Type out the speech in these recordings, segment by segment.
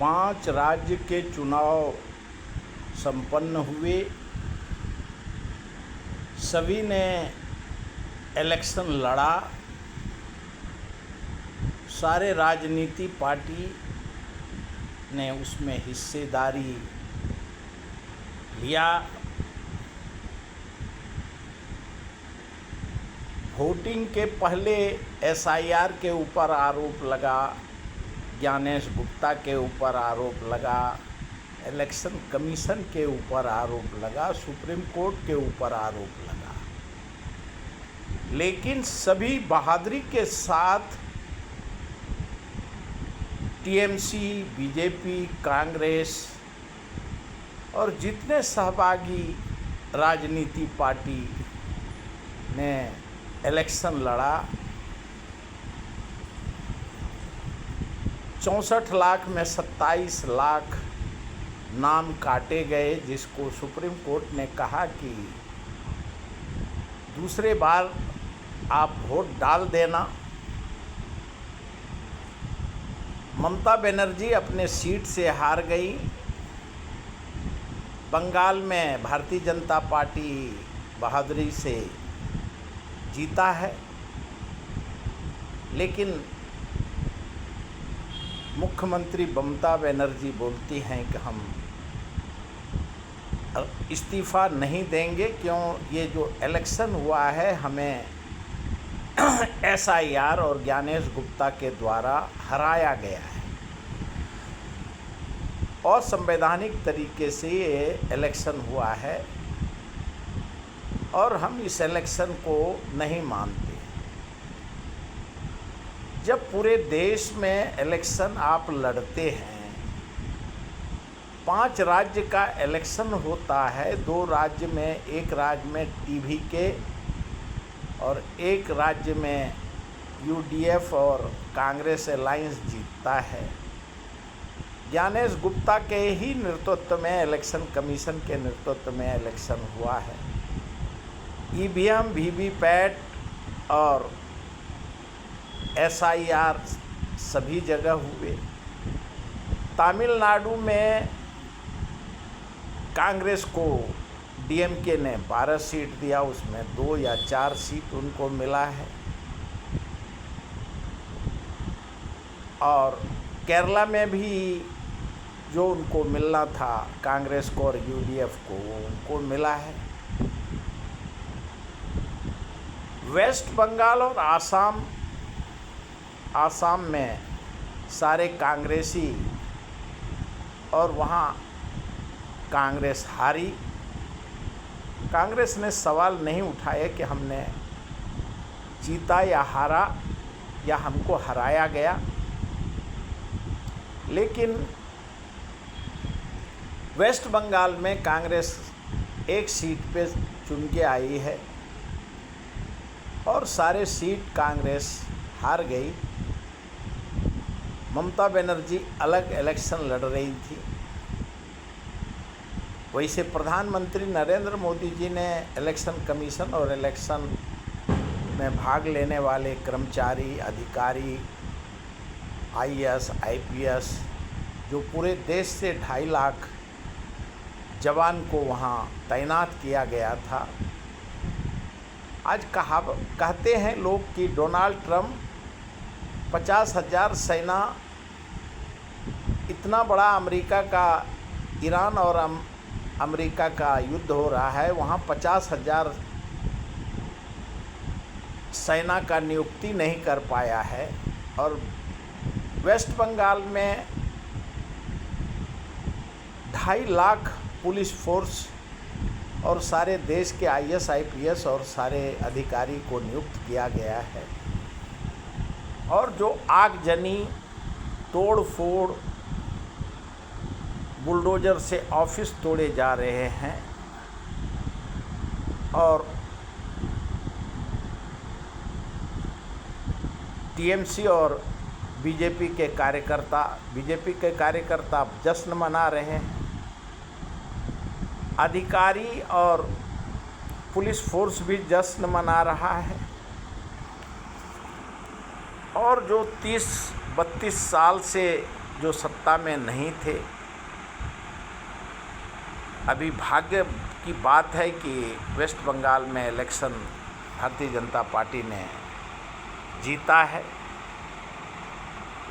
5 राज्य के चुनाव संपन्न हुए। सभी ने इलेक्शन लड़ा। सारे राजनीति पार्टी ने उसमें हिस्सेदारी लिया। वोटिंग के पहले एसआईआर के ऊपर आरोप लगा, ज्ञानेश गुप्ता के ऊपर आरोप लगा, इलेक्शन कमीशन के ऊपर आरोप लगा, सुप्रीम कोर्ट के ऊपर आरोप लगा। लेकिन सभी बहादुरी के साथ टीएमसी, बीजेपी, कांग्रेस और जितने सहभागी राजनीति पार्टी ने इलेक्शन लड़ा, 64 लाख में 27 लाख नाम काटे गए, जिसको सुप्रीम कोर्ट ने कहा कि दूसरे बार आप वोट डाल देना। ममता बनर्जी अपने सीट से हार गई। बंगाल में भारतीय जनता पार्टी बहादुरी से जीता है, लेकिन मुख्यमंत्री ममता बनर्जी बोलती हैं कि हम इस्तीफ़ा नहीं देंगे, क्यों ये जो इलेक्शन हुआ है हमें एसआईआर और ज्ञानेश गुप्ता के द्वारा हराया गया है। असंवैधानिक तरीके से ये इलेक्शन हुआ है और हम इस इलेक्शन को नहीं मानते। जब पूरे देश में इलेक्शन आप लड़ते हैं, 5 राज्य का इलेक्शन होता है, 2 राज्य में, एक राज्य में टीवीके और एक राज्य में यूडीएफ और कांग्रेस अलायंस जीतता है। ज्ञानेश गुप्ता के ही नेतृत्व में, इलेक्शन कमीशन के नेतृत्व में इलेक्शन हुआ है। ईवीएम, वीवीपैट और एसआईआर सभी जगह हुए। तमिलनाडु में कांग्रेस को डीएमके ने 12 सीट दिया, उसमें 2 या 4 सीट उनको मिला है। और केरला में भी जो उनको मिलना था, कांग्रेस को और यूडीएफ को, वो उनको मिला है। वेस्ट बंगाल और आसाम में सारे कांग्रेसी, और वहाँ कांग्रेस हारी। कांग्रेस ने सवाल नहीं उठाए कि हमने जीता या हारा या हमको हराया गया। लेकिन वेस्ट बंगाल में कांग्रेस एक सीट पे चुन के आई है और सारे सीट कांग्रेस हार गई। ममता बनर्जी अलग इलेक्शन लड़ रही थी। वैसे प्रधानमंत्री नरेंद्र मोदी जी ने इलेक्शन कमीशन और इलेक्शन में भाग लेने वाले कर्मचारी, अधिकारी, आईएएस, आईपीएस, जो पूरे देश से 2.5 लाख जवान को वहाँ तैनात किया गया था। आज कहते हैं लोग कि डोनाल्ड ट्रंप 50,000 सेना, इतना बड़ा अमेरिका का, ईरान और अमेरिका का युद्ध हो रहा है, वहाँ 50,000 सेना का नियुक्ति नहीं कर पाया है। और वेस्ट बंगाल में 2.5 लाख पुलिस फोर्स और सारे देश के आईएएस, आईपीएस और सारे अधिकारी को नियुक्त किया गया है। और जो आगजनी, तोड़ फोड़, बुलडोजर से ऑफिस तोड़े जा रहे हैं और टीएमसी और बीजेपी के कार्यकर्ता जश्न मना रहे हैं। अधिकारी और पुलिस फोर्स भी जश्न मना रहा है। और जो 30-32 साल से जो सत्ता में नहीं थे। अभी भाग्य की बात है कि वेस्ट बंगाल में इलेक्शन भारतीय जनता पार्टी ने जीता है,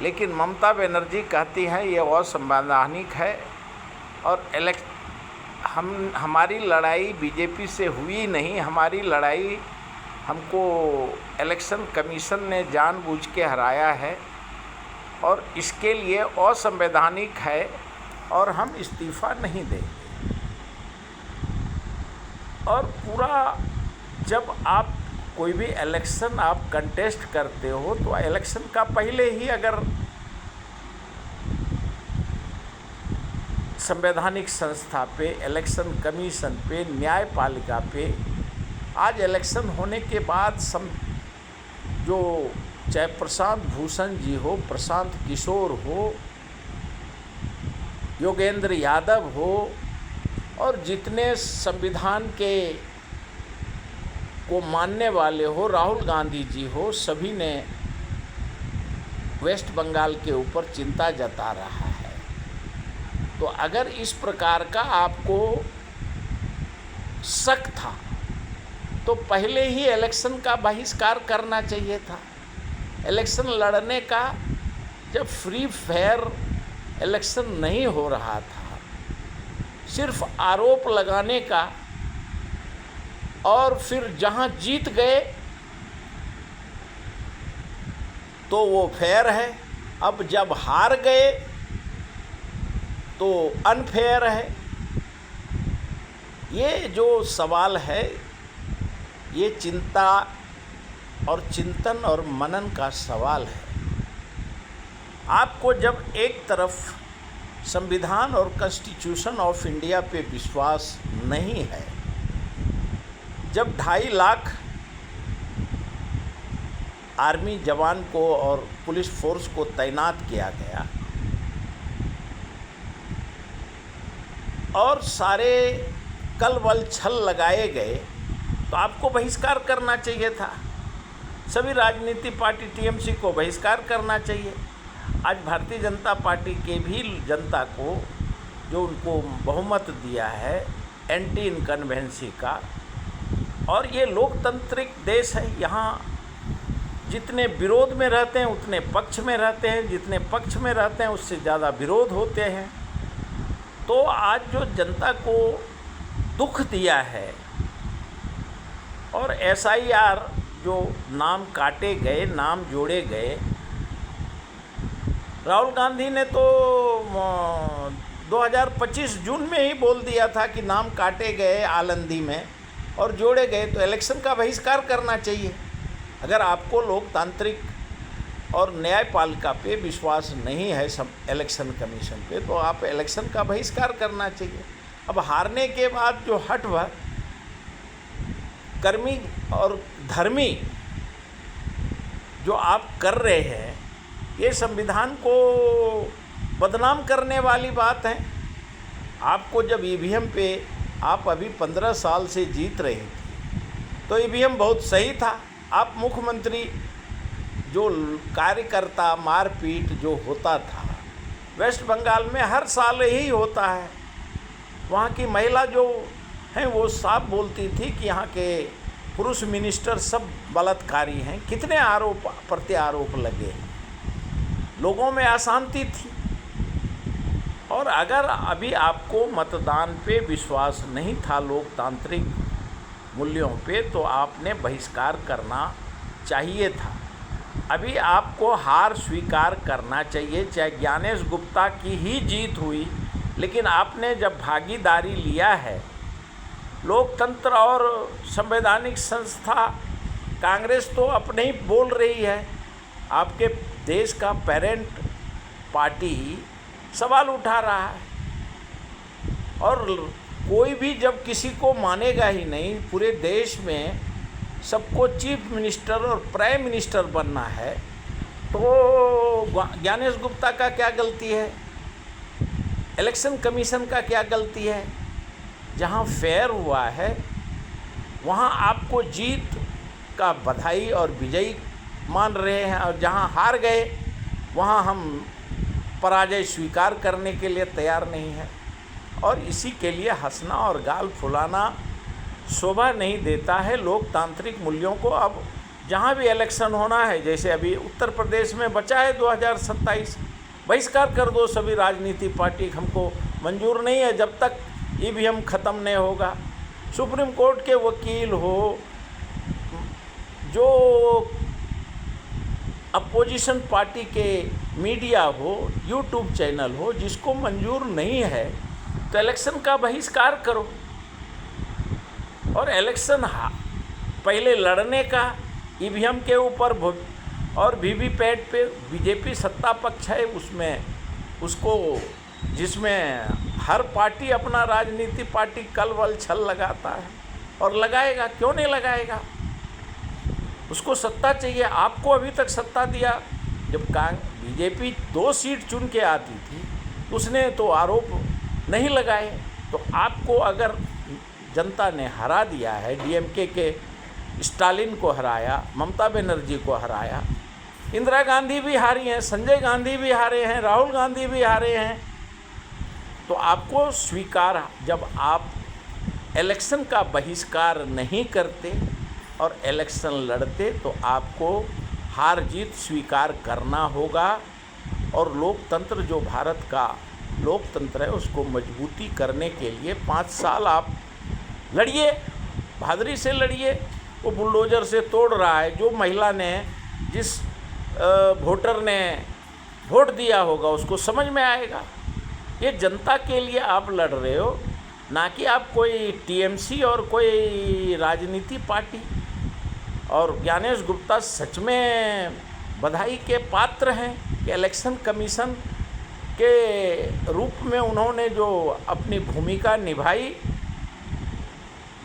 लेकिन ममता बनर्जी कहती है ये असंवैधानिक है और हमारी लड़ाई बीजेपी से हुई नहीं, हमारी लड़ाई हमको इलेक्शन कमीशन ने जानबूझ के हराया है और इसके लिए असंवैधानिक है और हम इस्तीफ़ा नहीं देंगे। और पूरा जब आप कोई भी इलेक्शन आप कंटेस्ट करते हो तो इलेक्शन का पहले ही अगर संवैधानिक संस्था पे, इलेक्शन कमीशन पे, न्यायपालिका पे, आज इलेक्शन होने के बाद जो चाहे प्रशांत भूषण जी हो, प्रशांत किशोर हो, योगेंद्र यादव हो और जितने संविधान के को मानने वाले हो, राहुल गांधी जी हो, सभी ने वेस्ट बंगाल के ऊपर चिंता जता रहा है। तो अगर इस प्रकार का आपको शक था तो पहले ही इलेक्शन का बहिष्कार करना चाहिए था। इलेक्शन लड़ने का, जब फ्री फेयर इलेक्शन नहीं हो रहा था, सिर्फ आरोप लगाने का, और फिर जहां जीत गए तो वो फेयर है, अब जब हार गए तो अनफेयर है। ये जो सवाल है ये चिंता और चिंतन और मनन का सवाल है। आपको जब एक तरफ संविधान और कॉन्स्टिट्यूशन ऑफ इंडिया पे विश्वास नहीं है, जब 2.5 लाख आर्मी जवान को और पुलिस फोर्स को तैनात किया गया और सारे कल बल छल लगाए गए, तो आपको बहिष्कार करना चाहिए था। सभी राजनीतिक पार्टी टीएमसी को बहिष्कार करना चाहिए। आज भारतीय जनता पार्टी के भी जनता को जो उनको बहुमत दिया है एंटी इनकन्वेंसी का, और ये लोकतांत्रिक देश है, यहाँ जितने विरोध में रहते हैं उतने पक्ष में रहते हैं, जितने पक्ष में रहते हैं उससे ज़्यादा विरोध होते हैं। तो आज जो जनता को दुख दिया है और एसआईआर जो नाम काटे गए, नाम जोड़े गए, राहुल गांधी ने तो 2025 जून में ही बोल दिया था कि नाम काटे गए आलंदी में और जोड़े गए, तो इलेक्शन का बहिष्कार करना चाहिए। अगर आपको लोकतांत्रिक और न्यायपालिका पे विश्वास नहीं है, सब इलेक्शन कमीशन पे, तो आप इलेक्शन का बहिष्कार करना चाहिए। अब हारने के बाद जो हट वह कर्मी और धर्मी जो आप कर रहे हैं, ये संविधान को बदनाम करने वाली बात है। आपको जब ईवीएम पे आप अभी 15 साल से जीत रहे थे तो ईवीएम बहुत सही था। आप मुख्यमंत्री जो कार्यकर्ता मारपीट जो होता था वेस्ट बंगाल में हर साल यही होता है। वहाँ की महिला जो हैं वो साफ बोलती थी कि यहाँ के पुरुष मिनिस्टर सब बलात्कारी हैं। कितने आरोप प्रत्यारोप लगे, लोगों में अशांति थी। और अगर अभी आपको मतदान पे विश्वास नहीं था, लोकतांत्रिक मूल्यों पे, तो आपने बहिष्कार करना चाहिए था। अभी आपको हार स्वीकार करना चाहिए, चाहे ज्ञानेश गुप्ता की ही जीत हुई, लेकिन आपने जब भागीदारी लिया है, लोकतंत्र और संवैधानिक संस्था कांग्रेस तो अपने ही बोल रही है, आपके देश का पेरेंट पार्टी सवाल उठा रहा है। और कोई भी जब किसी को मानेगा ही नहीं, पूरे देश में सबको चीफ मिनिस्टर और प्राइम मिनिस्टर बनना है, तो ज्ञानेश गुप्ता का क्या गलती है, इलेक्शन कमीशन का क्या गलती है? जहाँ फेयर हुआ है वहाँ आपको जीत का बधाई और विजयी मान रहे हैं, और जहाँ हार गए वहाँ हम पराजय स्वीकार करने के लिए तैयार नहीं है, और इसी के लिए हंसना और गाल फुलाना शोभा नहीं देता है लोकतांत्रिक मूल्यों को। अब जहाँ भी इलेक्शन होना है, जैसे अभी उत्तर प्रदेश में बचा है 2027, बहिष्कार कर दो सभी राजनीतिक पार्टी, हमको मंजूर नहीं है जब तक ईवीएम ख़त्म नहीं होगा। सुप्रीम कोर्ट के वकील हो, जो अपोजिशन पार्टी के मीडिया हो, यूट्यूब चैनल हो, जिसको मंजूर नहीं है तो इलेक्शन का बहिष्कार करो, और इलेक्शन पहले लड़ने का ईवीएम के ऊपर और वीवीपैट पे बीजेपी सत्ता पक्ष है, उसमें उसको जिसमें हर पार्टी अपना राजनीति पार्टी कल वल छल लगाता है और लगाएगा, क्यों नहीं लगाएगा। उसको सत्ता चाहिए। आपको अभी तक सत्ता दिया, जब बीजेपी 2 सीट चुन के आती थी उसने तो आरोप नहीं लगाए। तो आपको अगर जनता ने हरा दिया है, डीएमके के स्टालिन को हराया, ममता बनर्जी को हराया, इंदिरा गांधी भी हारी हैं, संजय गांधी भी हारे हैं, राहुल गांधी भी हारे हैं, तो आपको स्वीकार, जब आप इलेक्शन का बहिष्कार नहीं करते और इलेक्शन लड़ते तो आपको हार जीत स्वीकार करना होगा। और लोकतंत्र, जो भारत का लोकतंत्र है, उसको मजबूती करने के लिए 5 साल आप लड़िए, बहादुरी से लड़िए। वो बुलडोजर से तोड़ रहा है, जो महिला ने, जिस वोटर ने वोट दिया होगा उसको समझ में आएगा। ये जनता के लिए आप लड़ रहे हो, ना कि आप कोई टीएमसी और कोई राजनीति पार्टी। और ज्ञानेश गुप्ता सच में बधाई के पात्र हैं कि इलेक्शन कमीशन के रूप में उन्होंने जो अपनी भूमिका निभाई,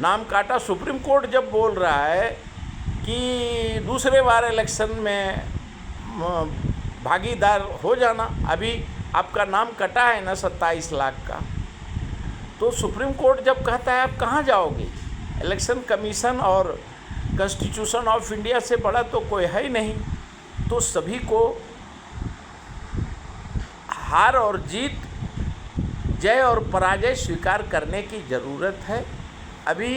नाम काटा। सुप्रीम कोर्ट जब बोल रहा है कि दूसरे बार इलेक्शन में भागीदार हो जाना, अभी आपका नाम कटा है ना 27 लाख का, तो सुप्रीम कोर्ट जब कहता है आप कहाँ जाओगे। इलेक्शन कमीशन और कॉन्स्टिट्यूशन ऑफ इंडिया से बड़ा तो कोई है ही नहीं। तो सभी को हार और जीत, जय और पराजय स्वीकार करने की ज़रूरत है। अभी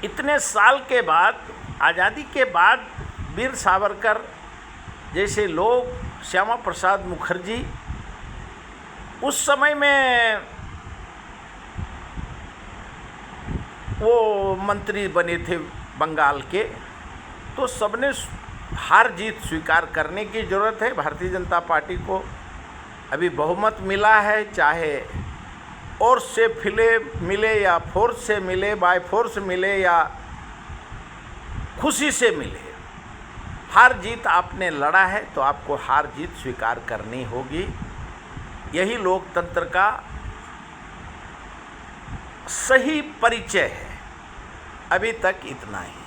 इतने साल के बाद, आज़ादी के बाद, वीर सावरकर जैसे लोग, श्यामा प्रसाद मुखर्जी, उस समय में वो मंत्री बने थे बंगाल के, तो सबने हार जीत स्वीकार करने की ज़रूरत है। भारतीय जनता पार्टी को अभी बहुमत मिला है, चाहे और से मिले या फोर्स से मिले, बाय फोर्स मिले या खुशी से मिले, हार जीत आपने लड़ा है तो आपको हार जीत स्वीकार करनी होगी। यही लोकतंत्र का सही परिचय है। अभी तक इतना ही।